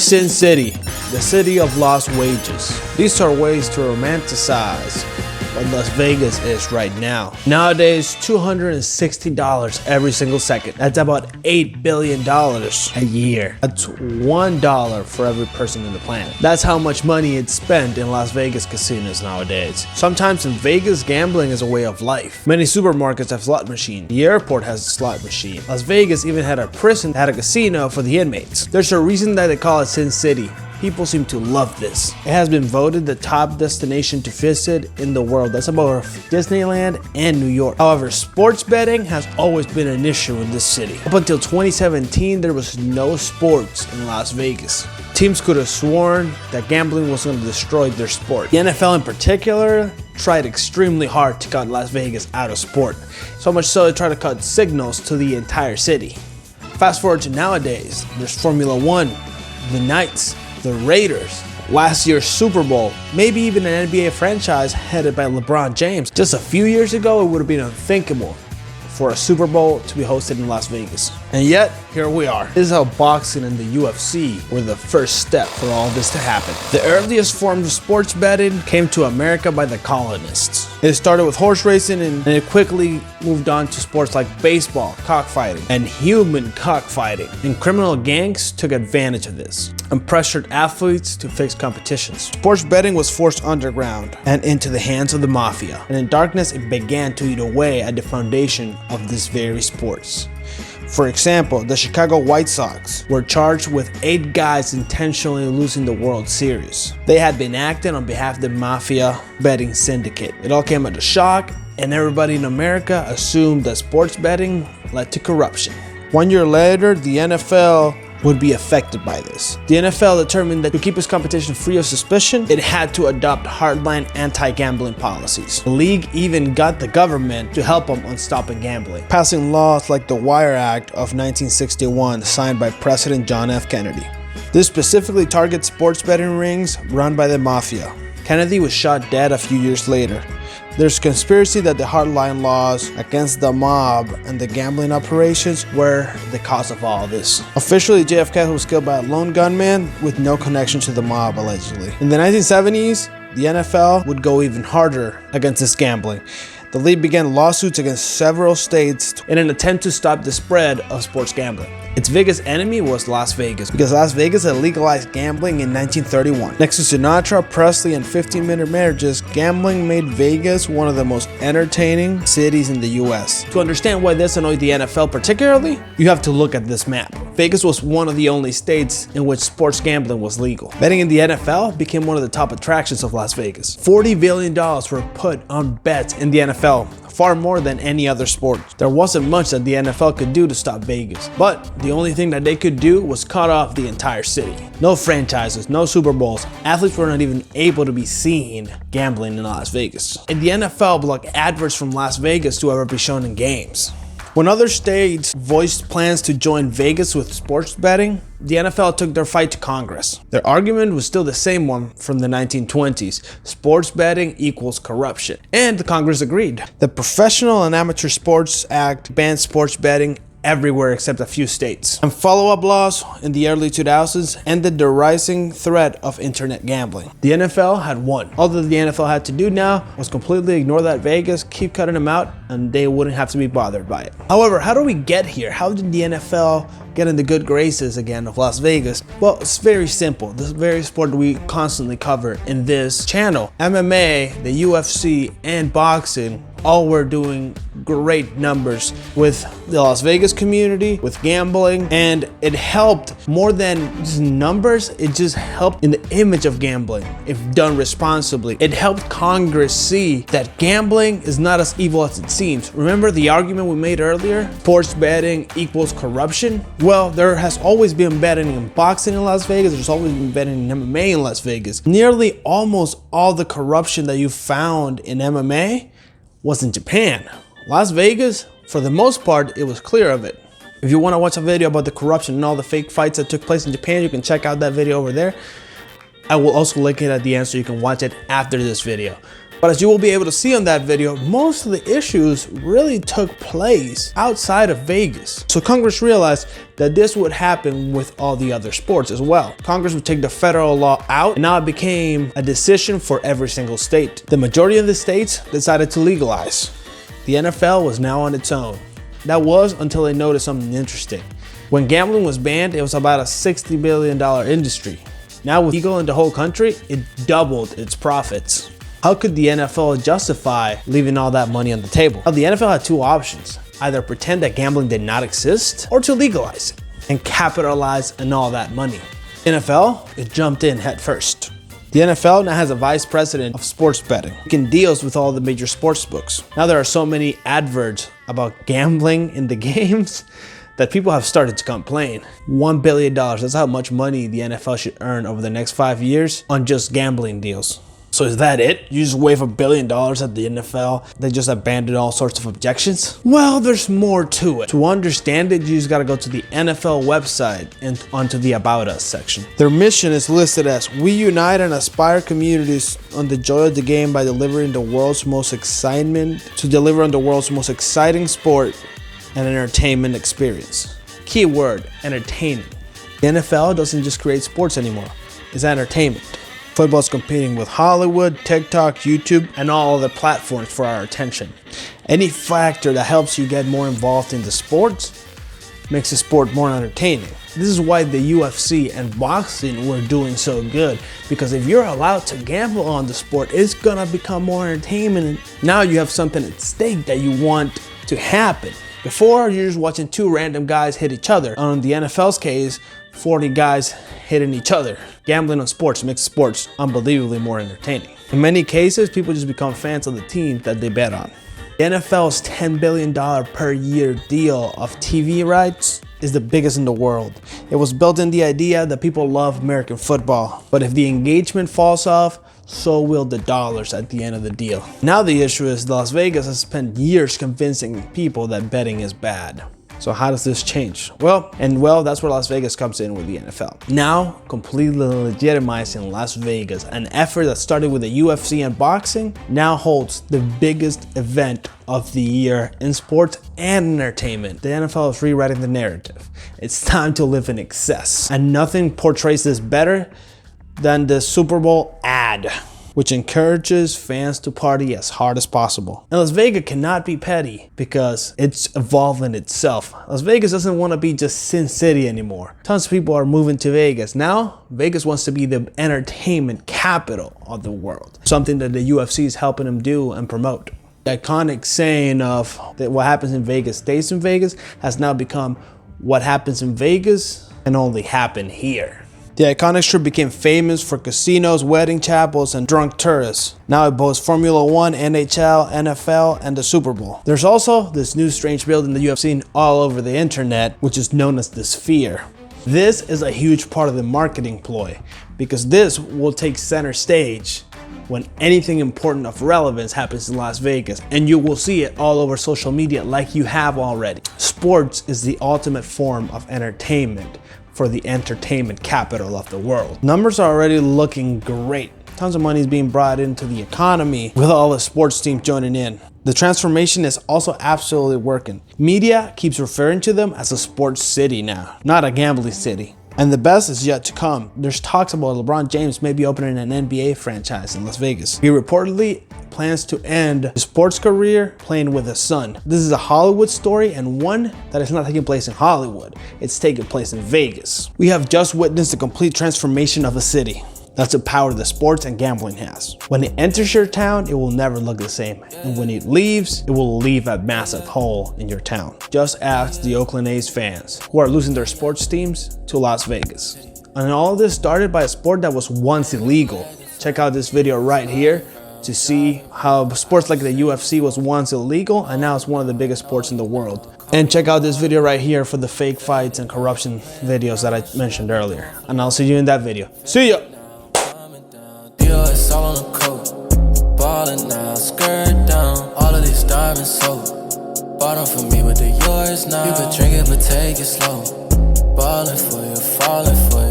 Sin City, the city of lost wages. These are ways to romanticize what Las Vegas is right now. Nowadays, $260 every single second. That's about $8 billion a year. That's $1 for every person on the planet. That's how much money it's spent in Las Vegas casinos nowadays. Sometimes in Vegas, gambling is a way of life. Many supermarkets have slot machines. The airport has a slot machine. Las Vegas even had a prison that had a casino for the inmates. There's a reason that they call it Sin City. People seem to love this. It has been voted the top destination to visit in the world. That's above Disneyland and New York. However, sports betting has always been an issue in this city. Up until 2017, there was no sports in Las Vegas. Teams could have sworn that gambling was going to destroy their sport. The NFL in particular tried extremely hard to cut Las Vegas out of sport. So much so they tried to cut signals to the entire city. Fast forward to nowadays, there's Formula One, the Knights, the Raiders, last year's Super Bowl, maybe even an NBA franchise headed by LeBron James. Just a few years ago, it would have been unthinkable for a Super Bowl to be hosted in Las Vegas. And yet, here we are. This is how boxing and the UFC were the first step for all this to happen. The earliest forms of sports betting came to America by the colonists. It started with horse racing and it quickly moved on to sports like baseball, cockfighting, and human cockfighting. And criminal gangs took advantage of this and pressured athletes to fix competitions. Sports betting was forced underground and into the hands of the mafia. And in darkness, it began to eat away at the foundation of this very sports. For example, the Chicago White Sox were charged with 8 guys intentionally losing the World Series. They had been acting on behalf of the mafia betting syndicate. It all came as a shock, and everybody in America assumed that sports betting led to corruption. 1 year later, the NFL would be affected by this. The NFL determined that to keep its competition free of suspicion, it had to adopt hardline anti-gambling policies. The league even got the government to help them on stopping gambling, passing laws like the Wire Act of 1961 signed by President John F. Kennedy. This specifically targets sports betting rings run by the mafia. Kennedy was shot dead a few years later. There's conspiracy that the hardline laws against the mob and the gambling operations were the cause of all this. Officially, JFK was killed by a lone gunman with no connection to the mob, allegedly. In the 1970s, the NFL would go even harder against this gambling. The league began lawsuits against several states in an attempt to stop the spread of sports gambling. Its biggest enemy was Las Vegas, because Las Vegas had legalized gambling in 1931. Next to Sinatra, Presley, and 15-minute marriages, gambling made Vegas one of the most entertaining cities in the US. To understand why this annoyed the NFL particularly, you have to look at this map. Vegas was one of the only states in which sports gambling was legal. Betting in the NFL became one of the top attractions of Las Vegas. $40 billion were put on bets in the NFL, far more than any other sport. There wasn't much that the NFL could do to stop Vegas, but the only thing that they could do was cut off the entire city. No franchises, no Super Bowls. Athletes were not even able to be seen gambling in Las Vegas. And the NFL blocked adverts from Las Vegas to ever be shown in games. When other states voiced plans to join Vegas with sports betting, the NFL took their fight to Congress. Their argument was still the same one from the 1920s. Sports betting equals corruption. And the Congress agreed. The Professional and Amateur Sports Act banned sports betting everywhere except a few states. And follow-up laws in the early 2000s ended the rising threat of internet gambling. The NFL had won. All that the NFL had to do now was completely ignore that Vegas, keep cutting them out, and they wouldn't have to be bothered by it. However, how do we get here? How did the NFL get in the good graces again of Las Vegas? Well, it's very simple. This very sport we constantly cover in this channel. MMA, the UFC, and boxing all were doing great numbers with the Las Vegas community, with gambling, and it helped more than just numbers. It just helped in the image of gambling if done responsibly. It helped Congress see that gambling is not as evil as it seems. Remember the argument we made earlier? Sports betting equals corruption? Well, there has always been betting in boxing in Las Vegas. There's always been betting in MMA in Las Vegas. Nearly almost all the corruption that you found in MMA was in Japan. Las Vegas, for the most part, it was clear of it. If you want to watch a video about the corruption and all the fake fights that took place in Japan, you can check out that video over there. I will also link it at the end so you can watch it after this video. But as you will be able to see on that video, most of the issues really took place outside of Vegas. So Congress realized that this would happen with all the other sports as well. Congress would take the federal law out, and now it became a decision for every single state. The majority of the states decided to legalize. The NFL was now on its own. That was until they noticed something interesting. When gambling was banned, it was about a $60 billion industry. Now with legal in the whole country, it doubled its profits. How could the NFL justify leaving all that money on the table? Well, the NFL had two options: either pretend that gambling did not exist, or to legalize it and capitalize on all that money. NFL, it jumped in head first. The NFL now has a vice president of sports betting, making deals with all the major sports books. Now there are so many adverts about gambling in the games that people have started to complain. $1 billion, that's how much money the NFL should earn over the next 5 years on just gambling deals. So is that it? You just wave $1 billion at the NFL, they just abandoned all sorts of objections? Well, there's more to it. To understand it, you just gotta go to the NFL website and onto the About Us section. Their mission is listed as: we unite and inspire communities on the joy of the game by delivering the world's most exciting sport and entertainment experience. Keyword: entertainment. The NFL doesn't just create sports anymore, it's entertainment. Football's competing with Hollywood, TikTok, YouTube, and all other platforms for our attention. Any factor that helps you get more involved in the sports makes the sport more entertaining. This is why the UFC and boxing were doing so good, because if you're allowed to gamble on the sport, it's gonna become more entertainment. Now you have something at stake that you want to happen. Before, you're just watching two random guys hit each other. On the NFL's case, 40 guys hitting each other. Gambling on sports makes sports unbelievably more entertaining. In many cases, people just become fans of the team that they bet on. The NFL's $10 billion per year deal of TV rights is the biggest in the world. It was built in the idea that people love American football, but if the engagement falls off, so will the dollars at the end of the deal. Now the issue is Las Vegas has spent years convincing people that betting is bad. So how does this change? Well, that's where Las Vegas comes in with the NFL. Now, completely legitimizing Las Vegas, an effort that started with the UFC and boxing, now holds the biggest event of the year in sports and entertainment. The NFL is rewriting the narrative. It's time to live in excess. And nothing portrays this better than the Super Bowl ad, which encourages fans to party as hard as possible. And Las Vegas cannot be petty because it's evolving itself. Las Vegas doesn't want to be just Sin City anymore. Tons of people are moving to Vegas. Now, Vegas wants to be the entertainment capital of the world, something that the UFC is helping them do and promote. The iconic saying of that what happens in Vegas stays in Vegas has now become what happens in Vegas can only happen here. The iconic strip became famous for casinos, wedding chapels, and drunk tourists. Now it boasts Formula 1, NHL, NFL, and the Super Bowl. There's also this new strange building that you have seen all over the internet, which is known as the Sphere. This is a huge part of the marketing ploy, because this will take center stage when anything important of relevance happens in Las Vegas, and you will see it all over social media like you have already. Sports is the ultimate form of entertainment for the entertainment capital of the world. Numbers are already looking great. Tons of money is being brought into the economy with all the sports teams joining in. The transformation is also absolutely working. Media keeps referring to them as a sports city now, not a gambling city. And the best is yet to come. There's talks about LeBron James maybe opening an NBA franchise in Las Vegas. He reportedly plans to end his sports career playing with his son. This is a Hollywood story, and one that is not taking place in Hollywood. It's taking place in Vegas. We have just witnessed the complete transformation of a city. That's the power that sports and gambling has. When it enters your town, it will never look the same. And when it leaves, it will leave a massive hole in your town. Just ask the Oakland A's fans who are losing their sports teams to Las Vegas. And all of this started by a sport that was once illegal. Check out this video right here to see how sports like the UFC was once illegal and now it's one of the biggest sports in the world. And check out this video right here for the fake fights and corruption videos that I mentioned earlier. And I'll see you in that video. See ya! It's all on the coat, ballin' now, skirt down, all of these diamonds sold. Bought them for me, but they're yours now. You could drink it, but take it slow. Ballin' for you, fallin' for you.